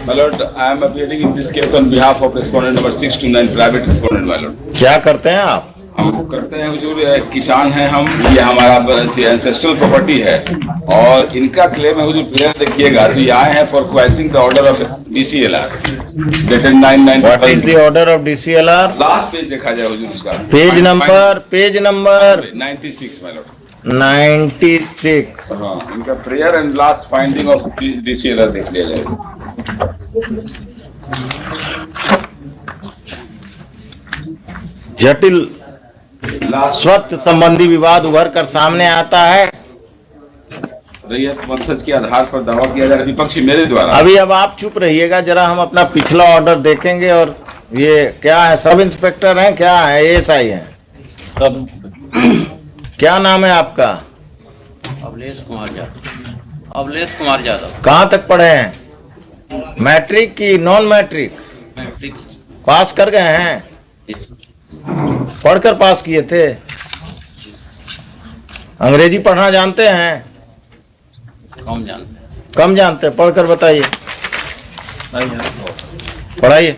My lord, I am appearing in this case on behalf of respondent number 629, private respondent, my lord. क्या करते हैं आप? हम करते हैं हुजूर, किसान हैं हम, ये हमारा एंसेस्ट्रल प्रॉपर्टी है और इनका क्लेम है हुजूर। प्लेयर देखिएगा, अभी आए हैं for quashing the order of DCLR dated 9/9। What is the order of DCLR? Last page देखा जाए हुजूर उसका। Page number 96 my lord। 96। हाँ, इनका prayer and last finding of DCLR देख लिया जाए। जटिल स्वत्व संबंधी विवाद उभर कर सामने आता है। रैयत वंशज के आधार पर दावा किया जा रहा है विपक्षी मेरे द्वारा। अभी अब आप चुप रहिएगा, जरा हम अपना पिछला ऑर्डर देखेंगे। और ये क्या है, सब इंस्पेक्टर हैं, क्या है, ASI हैं? सब क्या नाम है आपका? अवलेश कुमार यादव। अवलेश कुमार यादव। कहाँ तक पढ़े हैं? मैट्रिक की नॉन मैट्रिक? पास कर गए हैं? पढ़कर पास किए थे? अंग्रेजी पढ़ना जानते हैं? कम जानते। पढ़कर बताइए, पढ़ाइए,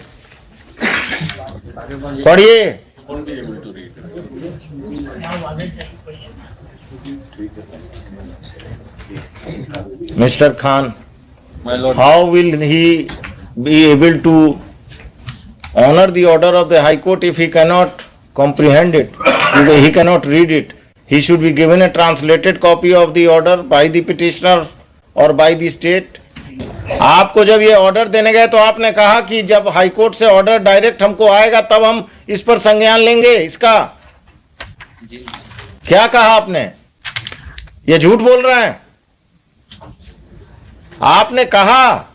पढ़िए। Mister Khan, how will he be able to honor the order of the High Court if he cannot comprehend it, he cannot read it? He should be given a translated copy of the order by the petitioner or by the state. आपको जब ये order देने गए तो आपने कहा कि जब हाई कोर्ट से ऑर्डर डायरेक्ट हमको आएगा तब हम इस पर संज्ञान लेंगे इसका। क्या कहा आपने? ये झूठ बोल रहे हैं। आपने कहा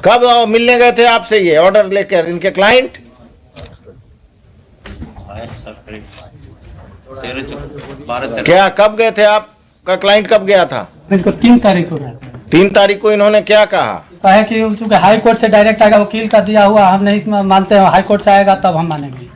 कब मिलने गए थे आपसे ये ऑर्डर लेकर इनके क्लाइंट? क्या कब गए थे? आपका क्लाइंट कब गया था? इनको 3 तारीख को गया। 3 तारीख को इन्होंने क्या कहा? कहा कि चूंकि हाई कोर्ट से डायरेक्ट आएगा, वकील का दिया हुआ, हम नहीं मानते हैं, हाई कोर्ट से आएगा तब हम मानेंगे।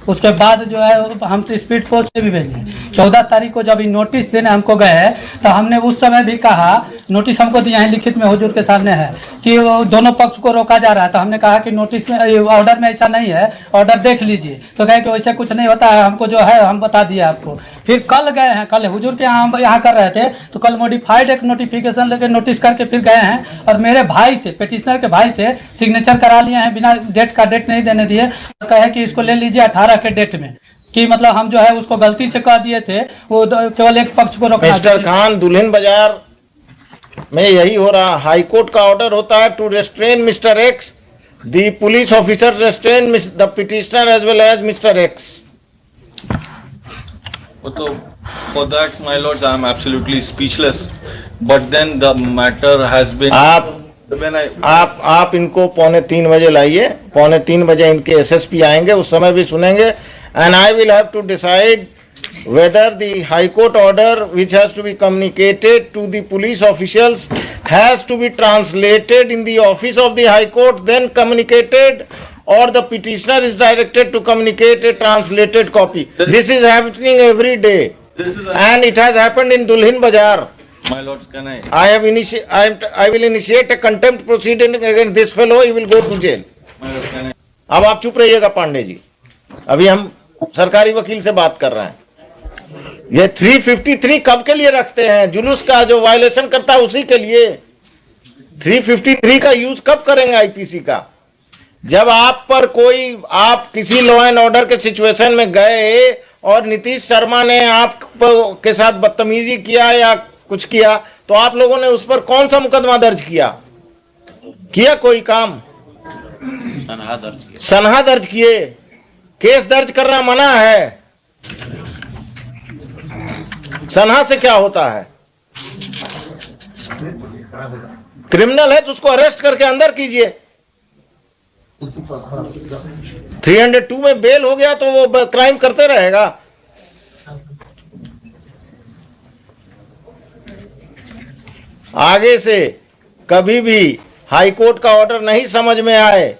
उसके बाद जो है हम तो स्पीड पोस्ट से भी भेजे। 14 तारीख को जब नोटिस देने हमको गए तो हमने उस समय भी कहा, नोटिस हमको दिया है लिखित में हुजूर के सामने है कि वो दोनों पक्ष को रोका जा रहा है। तो हमने कहा कि नोटिस में ऑर्डर में ऐसा नहीं है, ऑर्डर देख लीजिए। तो कहे कि वैसे कुछ नहीं होता है, हमको जो है हम बता दिए आपको। फिर कल गए हैं, कल हुजूर के यहाँ हम यहाँ कर रहे थे तो कल मॉडिफाइड एक नोटिफिकेशन लेके नोटिस करके फिर गए हैं और मेरे भाई से, पिटिशनर के भाई से सिग्नेचर करा लिए हैं, बिना डेट का डेट नहीं देने दिए। कहे कि इसको ले लीजिए 18 के डेट में, कि मतलब हम जो है उसको गलती से कह दिए थे, वो केवल एक पक्ष को रोकना। मिस्टर खान, दुल्हिन बाजार में यही हो रहा। हाई कोर्ट का ऑर्डर होता है to restrain mister X, the police officer restrain the petitioner as well as mister X. For that, my lords, I am absolutely speechless. But then the matter has been. आप इनको 2:45 बजे लाइए। 2:45 बजे इनके SSP आएंगे, उस समय भी सुनेंगे। And I will have to decide whether the High Court order, which has to be communicated to the police officials, has to be translated in the office of the High Court, then communicated, or the petitioner is directed to communicate a translated copy. This is happening every day, and it has happened in Dulhin Bazaar. My lords, can I? I will initiate a contempt proceeding against this fellow. He will go to jail. My lords, can I? अब आप चुप रहिएगा पांडे जी, अभी हम सरकारी वकील से बात कर रहे हैं। ये 353 कब के लिए रखते हैं? जुलूस का जो वायलेशन करता है उसी के लिए। 353 का यूज कब करेंगे IPC का? जब आप पर कोई, आप किसी लॉ एंड ऑर्डर के सिचुएशन में गए और नीतीश शर्मा ने आप के साथ बदतमीजी किया या कुछ किया, तो आप लोगों ने उस पर कौन सा मुकदमा दर्ज किया कोई काम? सनहा दर्ज किए। केस दर्ज करना मना है। सनहा से क्या होता है? क्रिमिनल है तो उसको अरेस्ट करके अंदर कीजिए। 302 में बेल हो गया तो वो क्राइम करते रहेगा। आगे से कभी भी हाई कोर्ट का ऑर्डर नहीं समझ में आए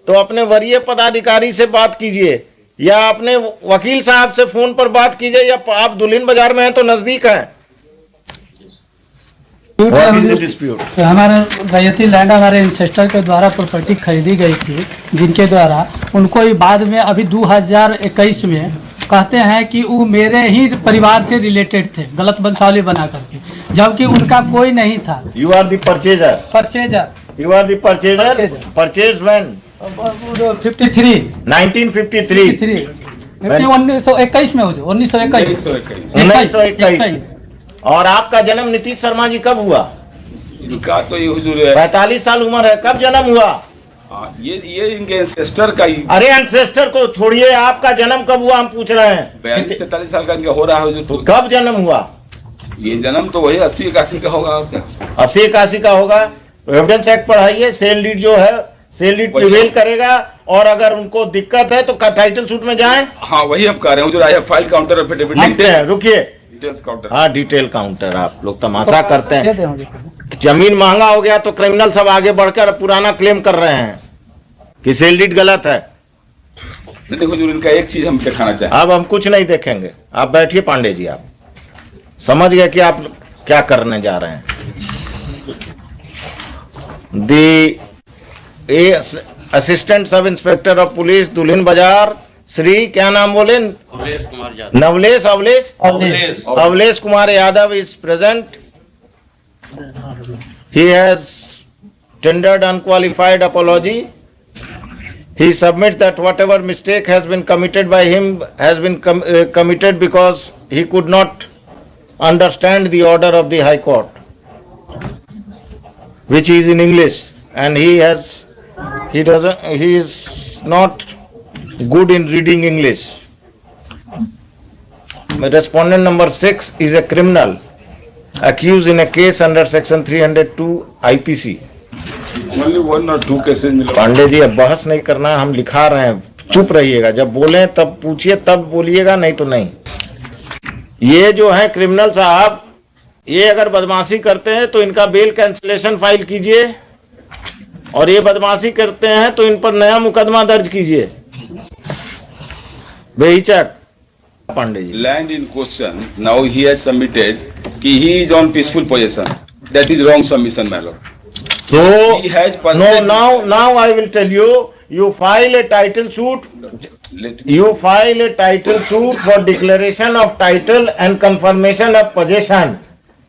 तो अपने वरीय पदाधिकारी से बात कीजिए या अपने वकील साहब से फोन पर बात कीजिए, या आप दुल्हिन बाजार में हैं तो नजदीक हैं। What is the dispute? हमारा रैयती लैंड हमारे इंसेस्टर के द्वारा प्रॉपर्टी खरीदी गई थी, जिनके द्वारा उनको ही बाद में अभी 2021 में कहते हैं कि वो मेरे ही परिवार से रिलेटेड थे, गलत बंशावली बना करके, जबकि उनका कोई नहीं था। You are the purchaser. Purchaser You are the purchaser. Purchase when? 53 1953. 1921 में हो जो 1921 1921। और आपका जन्म नीतीश शर्मा जी कब हुआ? इनका तो ये हुजूर 45 साल उम्र है, कब जन्म हुआ? ये इनके एंसेस्टर का ही अरे एंसेस्टर को छोड़िए, आपका जन्म कब हुआ हम पूछ रहे हैं। 42-43 साल का इनका हो रहा है हुजूर। तो कब जन्म हुआ? ये जन्म तो वही 80-81 का होगा। और क्या 80-81 का होगा? एविडेंस एक्ट पढ़ाइए। सेल डीड जो है, सेल डीड प्रिवेल करेगा, और अगर उनको दिक्कत है तो टाइटल सूट में जाएं। हाँ वही हम कह रहे हैं हुजूर। I have file counter affidavit. रुकिए, डिटेल्स काउंटर। हाँ डिटेल काउंटर। आप लोग तमाशा करते हैं। जमीन महंगा हो गया तो क्रिमिनल सब आगे बढ़कर पुराना क्लेम कर रहे हैं कि सेल डीड गलत है। नहीं हुजूर, इनका एक चीज हम दिखाना चाहें। अब हम कुछ नहीं देखेंगे, आप बैठिए पांडे जी। आप समझ गए कि आप क्या करने जा रहे हैं। The assistant sub inspector of police Dulhin Bazar, Shri क्या नाम बोले? Awalesh Kumar Yadav. Nawlesh Awalesh Kumar Yadav is present. He has tendered unqualified apology. He submits that whatever mistake has been committed by him has been committed because he could not understand the order of the High Court, which is in English, and he is not good in reading English. Respondent number 6 is a criminal accused in a case under section 302 IPC. Only 1 or 2 cases मिला। पांडे जी अब बहस नहीं करना है, हम लिखा रहे हैं। चुप रहिएगा, जब बोले तब पूछिए, तब बोलिएगा, नहीं तो नहीं। ये जो है क्रिमिनल साहब, ये अगर बदमाशी करते हैं तो इनका बेल कैंसिलेशन फाइल कीजिए, और ये बदमाशी करते हैं तो इन पर नया मुकदमा दर्ज कीजिए बेहिचक। Pandey ji, Land in question, now he has submitted कि he is on peaceful possession. That is wrong submission, my lord. so He has no, purchased- now I will tell you, you file a title suit. You file a title suit for declaration of title and confirmation of possession.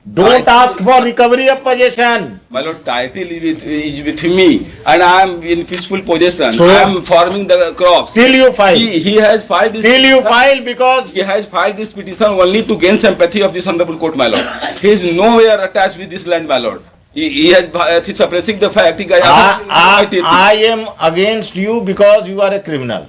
Don't ask for recovery of possession. My lord, title is with me, and I am in peaceful possession. So- I am farming the crops. Till you file. He has filed this. Till you file, because He has filed this petition only to gain sympathy of this honorable court, my lord. He is nowhere attached with this land, my lord. He has suppressing the fact. I am against you because you are a criminal.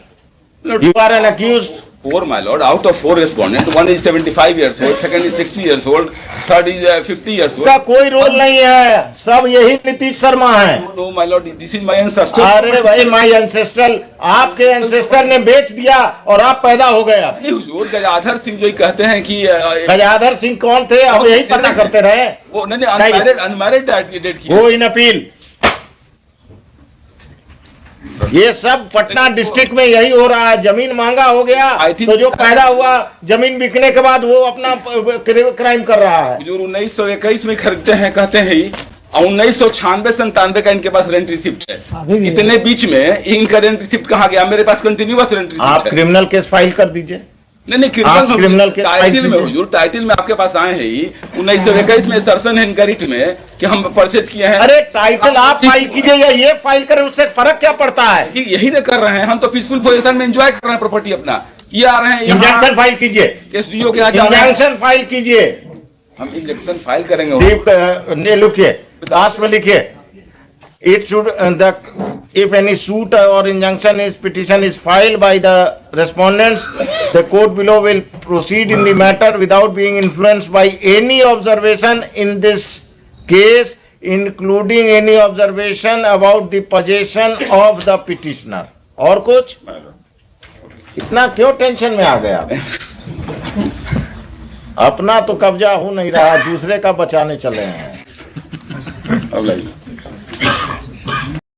Lord, You are an accused. 4, my lord. Out of 4 respondents, one is 75 years old, second is 60 years old, third is 50 years old. का कोई role नहीं है, सब यही नीतीश शर्मा है। No, my lord, this is my ancestor. अरे भाई, माई ancestor, आपके एंसेस्टर ने बेच दिया और आप पैदा हो गए। अब नहीं हुजूर, गजाधर सिंह जो कहते हैं कि गजाधर सिंह कौन थे? अब यही पता करते रहे। वो नहीं अनमैरिड डेट की। वो इन अपील। ये सब पटना डिस्ट्रिक्ट में यही हो रहा है। जमीन महंगा हो गया तो जो पैदा हुआ जमीन बिकने के बाद वो अपना क्राइम कर रहा है। हुजूर 1921 में खरीदते हैं कहते हैं ही, और 1996-97 का इनके पास रेंट रिसिप्ट है। इतने बीच में इनका रेंट रिसिप्ट कहाँ गया? मेरे पास कंटिन्यूअस रेंट रिसिप्ट आप है। क्रिमिनल केस फाइल कर दीजिए। नहीं क्रिमिनल के टाइटल में हुजूर, टाइटल में आपके पास आए हैं ही 1921 में सर्सन है इनका रिट में कि हम परचेज किए हैं। अरे टाइटल आप फाइल कीजिए या ये फाइल करें, उससे फर्क क्या पड़ता है? यही ना कर रहे हैं हम तो, पीसफुल पोजीशन में एंजॉय कर रहे हैं प्रॉपर्टी अपना। ये आ रहे हैं इंजंक्शन फाइल कीजिए। एसडीओ के यहाँ जा रहे हैं। इंजंक्शन फाइल कीजिए। हम इंजेक्शन फाइल करेंगे। लिखिए, लास्ट में लिखिए, it should if any suit or injunction is petition is filed by the respondents, the court below will proceed in the matter without being influenced by any observation in this case, including any observation about the possession of the petitioner. और कुछ? इतना क्यों tension में आ गया? अपना तो कब्जा हो नहीं रहा, दूसरे का बचाने चले हैं।